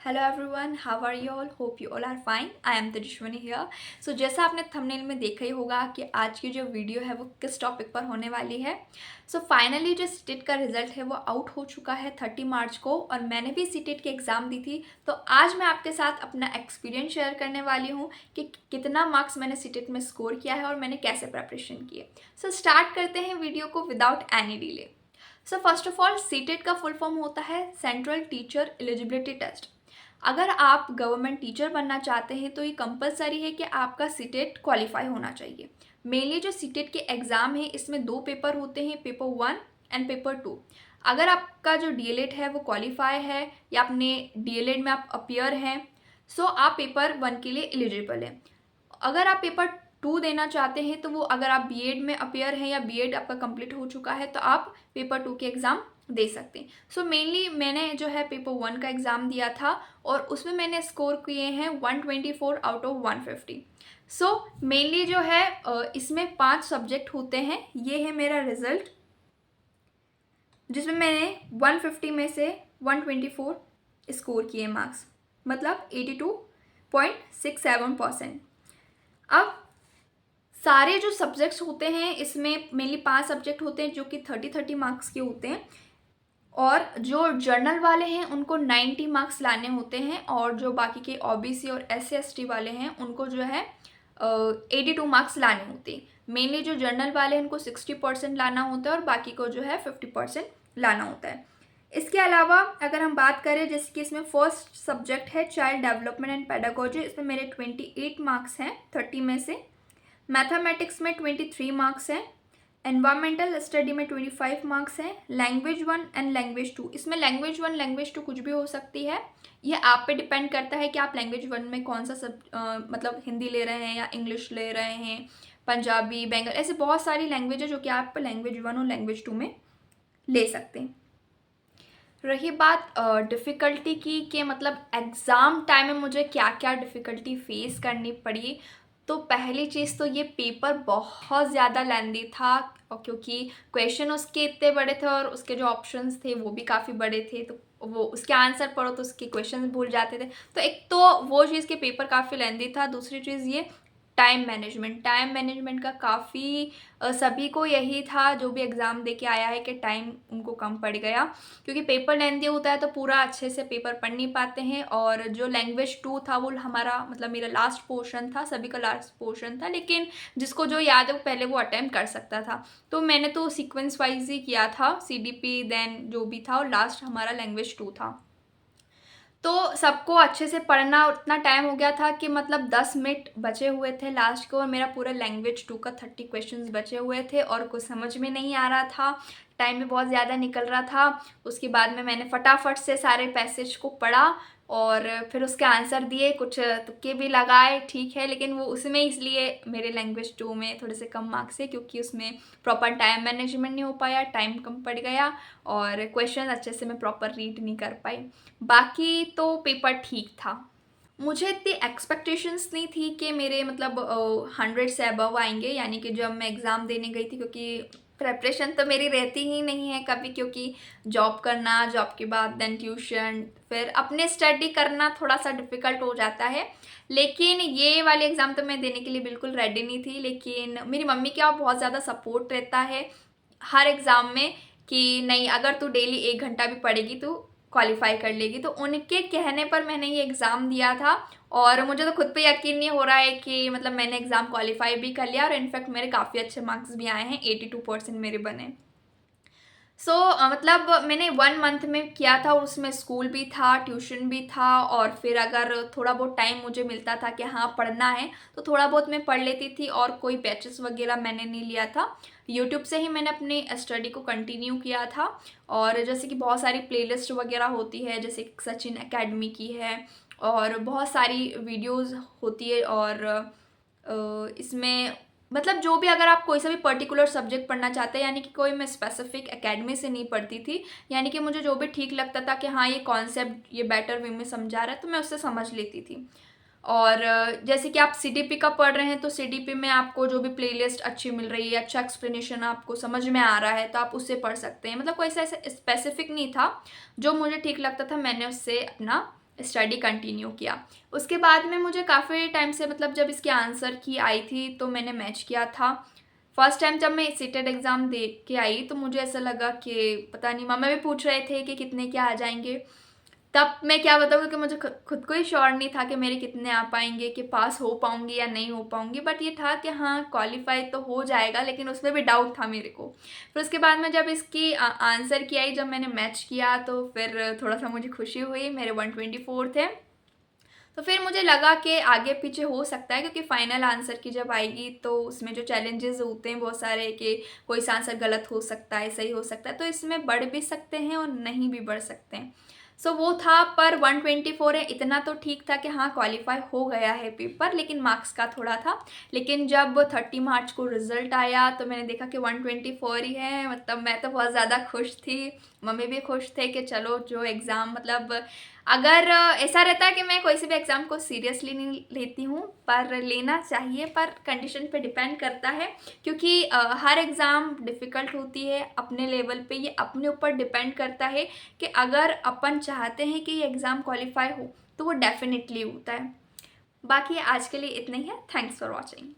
Hello everyone, how are you all? Hope you all are fine. I am Tejaswini here. So जैसा आपने thumbnail में देखा ही होगा कि आज की जो वीडियो है वो किस टॉपिक पर होने वाली है। सो फाइनली जो सीटेट का रिजल्ट है वो आउट हो चुका है 30 मार्च को, और मैंने भी सीटेट की एग्ज़ाम दी थी। तो आज मैं आपके साथ अपना एक्सपीरियंस शेयर करने वाली हूँ कि कितना मार्क्स मैंने सीटेट में स्कोर किया है और मैंने कैसे प्रेपरेशन की है। सो स्टार्ट करते हैं वीडियो को without any delay. So first of all, CTET का फुल फॉर्म होता है सेंट्रल टीचर एलिजिबिलिटी टेस्ट। अगर आप गवर्नमेंट टीचर बनना चाहते हैं तो ये कंपलसरी है कि आपका सीटेट क्वालिफाई होना चाहिए। मेनली जो सीटेट के एग्ज़ाम है इसमें दो पेपर होते हैं, पेपर 1 एंड पेपर 2। अगर आपका जो डीएलएड है वो क्वालिफाई है या अपने डीएलएड में आप अपियर हैं, सो आप पेपर 1 के लिए एलिजिबल हैं। अगर आप पेपर 2 देना चाहते हैं तो वो अगर आप बीएड में अपियर हैं या बीएड आपका कंप्लीट हो चुका है तो आप पेपर 2 के एग्ज़ाम दे सकते हैं। सो मेनली मैंने जो है पेपर 1 का एग्ज़ाम दिया था और उसमें मैंने स्कोर किए हैं 124 आउट ऑफ 150। सो मेनली जो है इसमें 5 सब्जेक्ट होते हैं। ये है मेरा रिज़ल्ट जिसमें मैंने 150 में से 124 स्कोर किए मार्क्स, मतलब 82.67%। अब सारे जो सब्जेक्ट्स होते हैं इसमें मेनली 5 सब्जेक्ट होते हैं जो कि 30-30 मार्क्स के होते हैं, और जो जर्नल वाले हैं उनको 90 मार्क्स लाने होते हैं, और जो बाकी के ओबीसी और SC ST वाले हैं उनको जो है 82 मार्क्स लाने होते हैं। मेनली जो जर्नल वाले हैं उनको 60% लाना होता है और बाकी को जो है 50% लाना होता है। इसके अलावा अगर हम बात करें, जैसे कि इसमें फर्स्ट सब्जेक्ट है चाइल्ड डेवलपमेंट एंड पेडागोजी, इसमें मेरे 28 मार्क्स हैं 30 में से। मैथमेटिक्स में 23 मार्क्स हैं। एनवायरमेंटल स्टडी में 25 मार्क्स हैं। लैंग्वेज 1 एंड लैंग्वेज 2, इसमें लैंग्वेज 1 लैंग्वेज 2 कुछ भी हो सकती है। ये आप पे डिपेंड करता है कि आप लैंग्वेज 1 में कौन सा मतलब हिंदी ले रहे हैं या इंग्लिश ले रहे हैं, पंजाबी, बंगाल, ऐसे बहुत सारी लैंग्वेज है जो कि आप लैंग्वेज 1 और लैंग्वेज 2 में ले सकते हैं। रही बात डिफ़िकल्टी की कि मतलब एग्ज़ाम टाइम में मुझे क्या क्या डिफ़िकल्टी फेस करनी पड़ी, तो पहली चीज़ तो ये पेपर बहुत ज़्यादा लेंदी था, और क्योंकि क्वेश्चन उसके इतने बड़े थे और उसके जो ऑप्शंस थे वो भी काफ़ी बड़े थे, तो वो उसके आंसर पढ़ो तो उसके क्वेश्चन भूल जाते थे। तो एक तो वो चीज़ के पेपर काफ़ी लेंदी था। दूसरी चीज़ ये टाइम मैनेजमेंट का काफ़ी सभी को यही था जो भी एग्ज़ाम दे के आया है कि टाइम उनको कम पड़ गया, क्योंकि पेपर लेंदी होता है तो पूरा अच्छे से पेपर पढ़ नहीं पाते हैं। और जो लैंग्वेज 2 था वो हमारा मतलब मेरा लास्ट पोर्शन था, सभी का लास्ट पोर्शन था, लेकिन जिसको जो याद है वो पहले वो अटेम्प्ट कर सकता था। तो मैंने तो सीक्वेंस वाइज ही किया था, CDP देन जो भी था, और लास्ट हमारा लैंग्वेज 2 था। तो सबको अच्छे से पढ़ना, उतना टाइम हो गया था कि मतलब 10 मिनट बचे हुए थे लास्ट को, और मेरा पूरा लैंग्वेज 2 का 30 क्वेश्चंस बचे हुए थे और कुछ समझ में नहीं आ रहा था। टाइम भी बहुत ज़्यादा निकल रहा था। उसके बाद में मैंने फटाफट से सारे पैसेज को पढ़ा और फिर उसके आंसर दिए, कुछ तुक्के भी लगाए, ठीक है, लेकिन वो उसमें इसलिए मेरे लैंग्वेज 2 में थोड़े से कम मार्क्स है क्योंकि उसमें प्रॉपर टाइम मैनेजमेंट नहीं हो पाया, टाइम कम पड़ गया और क्वेश्चन अच्छे से मैं प्रॉपर रीड नहीं कर पाई। बाकी तो पेपर ठीक था। मुझे इतनी एक्सपेक्टेशंस नहीं थी कि मेरे मतलब 100 से अबव आएंगे, यानी कि जब मैं एग्ज़ाम देने गई थी, क्योंकि प्रेपरेशन तो मेरी रहती ही नहीं है कभी, क्योंकि जॉब करना, जॉब के बाद देन ट्यूशन, फिर अपने स्टडी करना थोड़ा सा डिफ़िकल्ट हो जाता है। लेकिन ये वाले एग्ज़ाम तो मैं देने के लिए बिल्कुल रेडी नहीं थी, लेकिन मेरी मम्मी का बहुत ज़्यादा सपोर्ट रहता है हर एग्ज़ाम में कि नहीं, अगर तू डेली 1 घंटा भी पढ़ेगी तो क्वालिफाई कर लेगी। तो उनके कहने पर मैंने ये एग्ज़ाम दिया था, और मुझे तो खुद पे यकीन नहीं हो रहा है कि मतलब मैंने एग्ज़ाम क्वालिफाई भी कर लिया, और इनफैक्ट मेरे काफ़ी अच्छे मार्क्स भी आए हैं, 82% मेरे बने। मतलब मैंने 1 मंथ में किया था और उसमें स्कूल भी था, ट्यूशन भी था, और फिर अगर थोड़ा बहुत टाइम मुझे मिलता था कि हाँ पढ़ना है तो थोड़ा बहुत मैं पढ़ लेती थी, और कोई बैचेस वगैरह मैंने नहीं लिया था। यूट्यूब से ही मैंने अपनी स्टडी को कंटिन्यू किया था। और जैसे कि बहुत सारी प्लेलिस्ट वगैरह होती है, जैसे कि सचिन एकेडमी की है, और बहुत सारी वीडियोज़ होती है, और इसमें मतलब जो भी, अगर आप कोई सा भी पर्टिकुलर सब्जेक्ट पढ़ना चाहते हैं, यानी कि कोई मैं स्पेसिफिक एकेडमी से नहीं पढ़ती थी, यानी कि मुझे जो भी ठीक लगता था कि हाँ ये कॉन्सेप्ट ये बेटर वे में समझा रहा है तो मैं उससे समझ लेती थी। और जैसे कि आप CDP का पढ़ रहे हैं तो CDP में आपको जो भी प्लेलिस्ट अच्छी मिल रही है, अच्छा एक्सप्लेनेशन आपको समझ में आ रहा है तो आप उससे पढ़ सकते हैं। मतलब कोई सा ऐसा स्पेसिफिक नहीं था, जो मुझे ठीक लगता था मैंने उससे अपना स्टडी कंटिन्यू किया। उसके बाद में मुझे काफ़ी टाइम से मतलब जब इसके आंसर की आई थी तो मैंने मैच किया था। फर्स्ट टाइम जब मैं सीटेट एग्ज़ाम दे के आई तो मुझे ऐसा लगा कि पता नहीं, मम्मी भी पूछ रहे थे कि कितने क्या आ जाएंगे। तब मैं क्या बताऊँ, क्योंकि मुझे खुद को ही श्योर नहीं था कि मेरे कितने आ पाएंगे, कि पास हो पाऊंगी या नहीं हो पाऊंगी। बट ये था कि हाँ क्वालिफाई तो हो जाएगा, लेकिन उसमें भी डाउट था मेरे को। फिर उसके बाद में जब इसकी आंसर की आई, जब मैंने मैच किया तो फिर थोड़ा सा मुझे खुशी हुई। मेरे 124 थे। तो फिर मुझे लगा कि आगे पीछे हो सकता है, क्योंकि फाइनल आंसर की जब आएगी तो उसमें जो चैलेंजेस होते हैं बहुत सारे, कि कोई सा आंसर गलत हो सकता है, सही हो सकता है, तो इसमें बढ़ भी सकते हैं और नहीं भी बढ़ सकते हैं। सो वो था। पर 124 है, इतना तो ठीक था कि हाँ क्वालिफाई हो गया है पेपर, लेकिन मार्क्स का थोड़ा था। लेकिन जब 30 मार्च को रिजल्ट आया तो मैंने देखा कि 124 ही है। मतलब मैं तो बहुत ज़्यादा खुश थी, मम्मी भी खुश थे कि चलो जो एग्ज़ाम, मतलब अगर ऐसा रहता है कि मैं कोई से भी एग्ज़ाम को सीरियसली नहीं लेती हूँ, पर लेना चाहिए, पर कंडीशन पे डिपेंड करता है। क्योंकि हर एग्ज़ाम डिफ़िकल्ट होती है अपने लेवल पे, ये अपने ऊपर डिपेंड करता है कि अगर अपन चाहते हैं कि ये एग्ज़ाम क्वालिफाई हो तो वो डेफिनेटली होता है। बाकी आज के लिए इतना ही है। Thanks for watching.